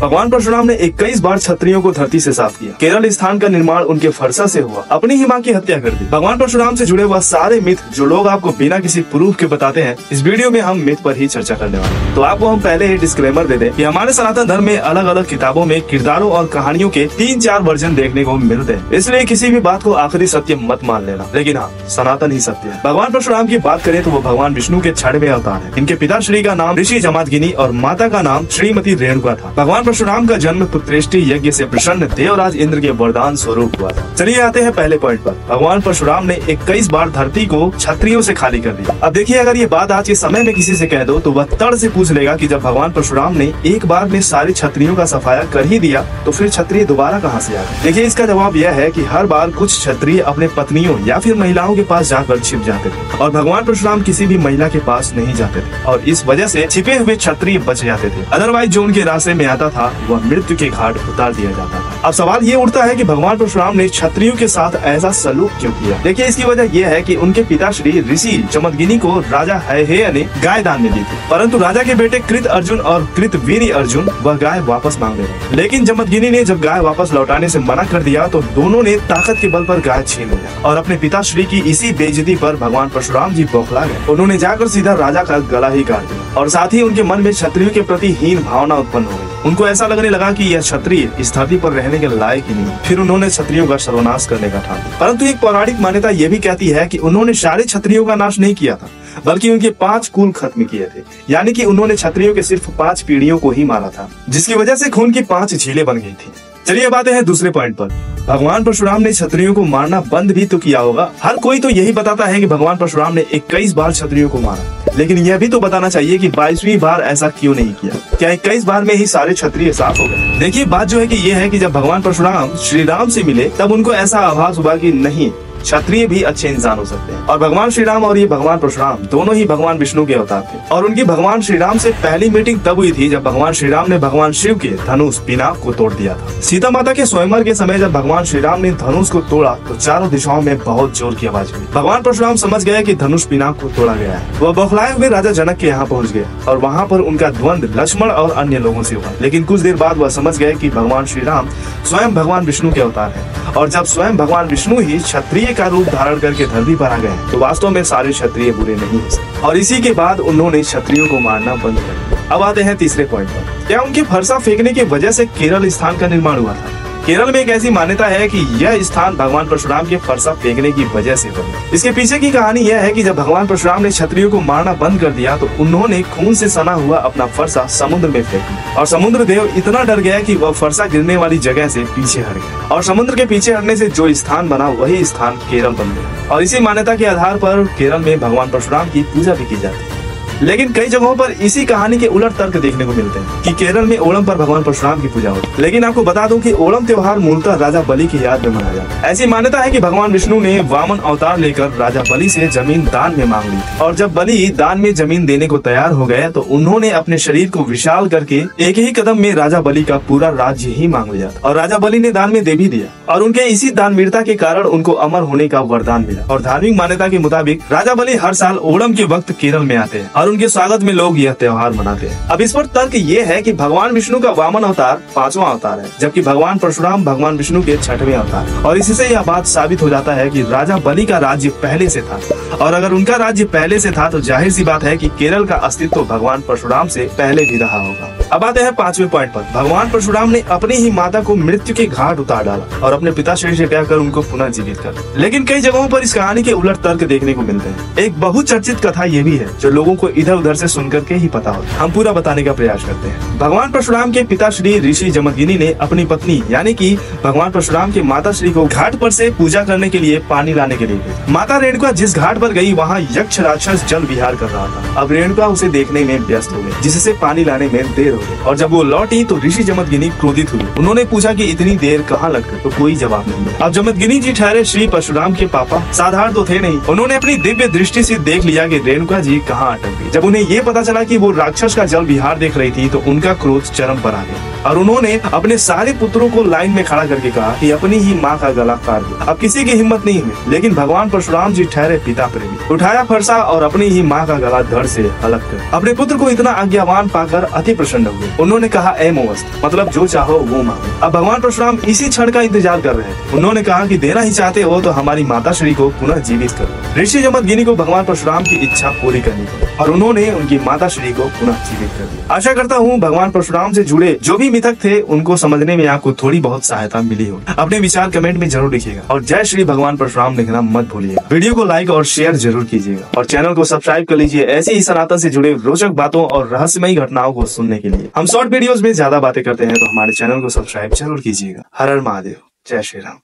भगवान परशुराम ने 21 बार क्षत्रियों को धरती से साफ किया। केरल स्थान का निर्माण उनके फरसा से हुआ। अपनी ही मां की हत्या कर दी। भगवान परशुराम से जुड़े वह सारे मिथ जो लोग आपको बिना किसी प्रूफ के बताते हैं, इस वीडियो में हम मिथ पर ही चर्चा करने वाले हैं। तो आपको हम पहले ही डिस्क्लेमर दे दें कि हमारे सनातन धर्म में अलग अलग किताबों में किरदारों और कहानियों के 3-4 वर्जन देखने को मिलते हैं, इसलिए किसी भी बात को आखिरी सत्य मत मान लेना। लेकिन हाँ, सनातन ही सत्य है। भगवान परशुराम की बात करें तो वो भगवान विष्णु के 6वें अवतार है। इनके पिता श्री का नाम ऋषि जमदग्नि और माता का नाम श्रीमती रेणुका था। भगवान परशुराम का जन्म पुत्रेष्टि यज्ञ से प्रसन्न देवराज इंद्र के वरदान स्वरूप हुआ था। चलिए आते हैं पहले पॉइंट पर। भगवान परशुराम ने 21 बार धरती को क्षत्रियों से खाली कर दिया। अब देखिए, अगर ये बात आज के समय में किसी से कह दो तो वह तड़ से पूछ लेगा कि जब भगवान परशुराम ने एक बार में सारे क्षत्रियों का सफाया कर ही दिया तो फिर क्षत्रिय दोबारा कहाँ से आ गए। देखिए, इसका जवाब यह है कि हर बार कुछ क्षत्रिय अपने पत्नियों या फिर महिलाओं के पास जाकर छिप जाते थे और भगवान परशुराम किसी भी महिला के पास नहीं जाते थे और इस वजह से छिपे हुए क्षत्रिय बच जाते थे। अदरवाइज जो उनके रास्ते में आता था वह मृत्यु के घाट उतार दिया जाता था। अब सवाल ये उठता है कि भगवान परशुराम ने क्षत्रियों के साथ ऐसा सलूक क्यों किया। देखिए, इसकी वजह यह है कि उनके पिताश्री ऋषि जमदग्नि को राजा हैहय ने गाय दान में दी थी, परंतु राजा के बेटे कृत अर्जुन और कृत वीर अर्जुन वह गाय वापस मांग रहे। लेकिन जमदग्नि ने जब गाय वापस लौटाने से मना कर दिया तो दोनों ने ताकत के बल पर गाय छीन लिया और अपने पिताश्री की इसी बेइज्जती पर भगवान परशुराम जी बौखला गए। उन्होंने जाकर सीधा राजा का गला ही काट दिया और साथ ही उनके मन में क्षत्रियों के प्रति हीन भावना उत्पन्न हो गई। उनको ऐसा लगने लगा कि यह क्षत्रिय इस धरती पर रहने के लायक ही नहीं। फिर उन्होंने क्षत्रियों का सर्वनाश करने का ठान लिया। परंतु एक पौराणिक मान्यता यह भी कहती है कि उन्होंने सारे क्षत्रियों का नाश नहीं किया था, बल्कि उनके 5 कुल खत्म किए थे। यानी कि उन्होंने क्षत्रियों के सिर्फ 5 पीढ़ियों को ही मारा था, जिसकी वजह से खून की 5 झीलें बन गई थी। चलिए अब आते हैं दूसरे पॉइंट पर। भगवान परशुराम ने क्षत्रियों को मारना बंद भी तो किया होगा। हर कोई तो यही बताता है कि भगवान परशुराम ने 21 बार क्षत्रियों को मारा, लेकिन यह भी तो बताना चाहिए कि 22वीं बार ऐसा क्यों नहीं किया। क्या 21 बार में ही सारे क्षत्रिय साफ हो गए? देखिए, बात जो है कि यह है कि जब भगवान परशुराम श्री राम से मिले तब उनको ऐसा आभास हुआ कि नहीं, क्षत्रिय भी अच्छे इंसान हो सकते हैं। और भगवान श्री राम और ये भगवान परशुराम दोनों ही भगवान विष्णु के अवतार थे और उनकी भगवान श्री राम से पहली मीटिंग तब हुई थी जब भगवान श्री राम ने भगवान शिव के धनुष पिनाक को तोड़ दिया था। सीता माता के स्वयंवर के समय जब भगवान श्री राम ने धनुष को तोड़ा तो चारों दिशाओं में बहुत जोर की आवाज हुई। भगवान परशुराम समझ गए कि धनुष पिनाक को तोड़ा गया है। वह बौखलाए हुए राजा जनक के यहाँ पहुँच गए और वहाँ पर उनका द्वंद लक्ष्मण और अन्य लोगों से हुआ। लेकिन कुछ देर बाद वह समझ गए कि भगवान श्री राम स्वयं भगवान विष्णु के अवतार है और जब स्वयं भगवान विष्णु ही क्षत्रिय का रूप धारण करके धरती पर आ गए तो वास्तव में सारे क्षत्रिय बुरे नहीं हो सकते। और इसी के बाद उन्होंने क्षत्रियों को मारना बंद कर दिया। अब आते हैं तीसरे पॉइंट पर। क्या उनके फरसा फेंकने की वजह से केरल स्थान का निर्माण हुआ था? केरल में एक ऐसी मान्यता है कि यह स्थान भगवान परशुराम के फरसा फेंकने की वजह से बना। इसके पीछे की कहानी यह है कि जब भगवान परशुराम ने क्षत्रियों को मारना बंद कर दिया तो उन्होंने खून से सना हुआ अपना फरसा समुद्र में फेंक दिया और समुद्र देव इतना डर गया कि वह फरसा गिरने वाली जगह से पीछे हट गया और समुद्र के पीछे हटने से जो स्थान बना वही स्थान केरल बन गया। और इसी मान्यता के आधार पर केरल में भगवान परशुराम की पूजा भी की जाती है। लेकिन कई जगहों पर इसी कहानी के उलट तर्क देखने को मिलते हैं कि केरल में ओणम पर भगवान परशुराम की पूजा होती है। लेकिन आपको बता दूं कि ओणम त्योहार मूलतः राजा बलि की याद में मनाया जाता है। ऐसी मान्यता है कि भगवान विष्णु ने वामन अवतार लेकर राजा बलि से जमीन दान में मांग ली थी और जब बलि दान में जमीन देने को तैयार हो गए तो उन्होंने अपने शरीर को विशाल करके एक ही कदम में राजा बलि का पूरा राज्य ही मांग लिया और राजा बलि ने दान में दे भी दिया और उनके इसी दानवीरता के कारण उनको अमर होने का वरदान मिला। और धार्मिक मान्यता के मुताबिक राजा बलि हर साल ओणम के वक्त केरल में आते हैं और उनके स्वागत में यह त्योहार मनाते हैं। अब इस पर तर्क ये है कि भगवान विष्णु का वामन अवतार 5वां अवतार है, जबकि भगवान परशुराम भगवान विष्णु के 6वें अवतार। और इसी से यह बात साबित हो जाता है कि राजा बलि का राज्य पहले से था और अगर उनका राज्य पहले से था तो जाहिर सी बात है कि केरल का अस्तित्व भगवान परशुराम से पहले भी रहा होगा। अब आते हैं 5वें पॉइंट पर। भगवान परशुराम ने अपनी ही माता को मृत्यु के घाट उतार डाला और अपने पिताश्री से ब्याह कर उनको पुनः जीवित कर। लेकिन कई जगहों पर इस कहानी के उलट तर्क देखने को मिलते हैं। एक बहुचर्चित कथा ये भी है जो लोगों को इधर उधर से सुनकर के ही पता होता है। हम पूरा बताने का प्रयास करते हैं। भगवान परशुराम के पिता श्री ऋषि जमदग्नि ने अपनी पत्नी यानी कि भगवान परशुराम के माता श्री को घाट पर से पूजा करने के लिए पानी लाने के लिए गई। माता रेणुका जिस घाट पर गई वहाँ यक्ष राक्षस जल विहार कर रहा था। अब रेणुका उसे देखने में व्यस्त हो गई, जिससे पानी लाने में देर हो गई और जब वो लौटी तो ऋषि जमदग्नि क्रोधित हुए। उन्होंने पूछा कि इतनी देर कहाँ लग गई, तो कोई जवाब नहीं मिला। अब जमदग्नि जी ठहरे श्री परशुराम के पापा साधारण तो थे नहीं। उन्होंने अपनी दिव्य दृष्टि से देख लिया कि रेणुका जी कहाँ अटक गई। जब उन्हें ये पता चला कि वो राक्षस का जल विहार देख रही थी तो उनका क्रोध चरम पर आ गया और उन्होंने अपने सारे पुत्रों को लाइन में खड़ा करके कहा कि अपनी ही माँ का गला काट दो। अब किसी की हिम्मत नहीं हुई, लेकिन भगवान परशुराम जी ठहरे पिता प्रेमी, उठाया फरसा और अपनी ही माँ का गला धड़ से अलग कर अपने पुत्र को इतना आज्ञावान पाकर अति प्रसन्न हुए। उन्होंने कहा, ए मोवस्त, मतलब जो चाहो वो मांगो। अब भगवान परशुराम इसी क्षण का इंतजार कर रहे थे। उन्होंने कहा कि देना ही चाहते हो तो हमारी माता श्री को पुनः जीवित करो। ऋषि जमदग्नि को भगवान परशुराम की इच्छा पूरी करनी पड़ी और उन्होंने उनकी माता श्री को पुनः जीवित कर दिया। आशा करता हूँ भगवान परशुराम से जुड़े जो भी मिथक थे उनको समझने में आपको थोड़ी बहुत सहायता मिली हो। अपने विचार कमेंट में जरूर लिखिएगा और जय श्री भगवान परशुराम लिखना मत भूलिएगा। वीडियो को लाइक और शेयर जरूर कीजिएगा और चैनल को सब्सक्राइब कर लीजिए ऐसी ही सनातन से जुड़े रोचक बातों और रहस्यमयी घटनाओं को सुनने के लिए। हम शॉर्ट वीडियोस में ज्यादा बातें करते हैं तो हमारे चैनल को सब्सक्राइब जरूर कीजिएगा। हर हर महादेव, जय श्री राम।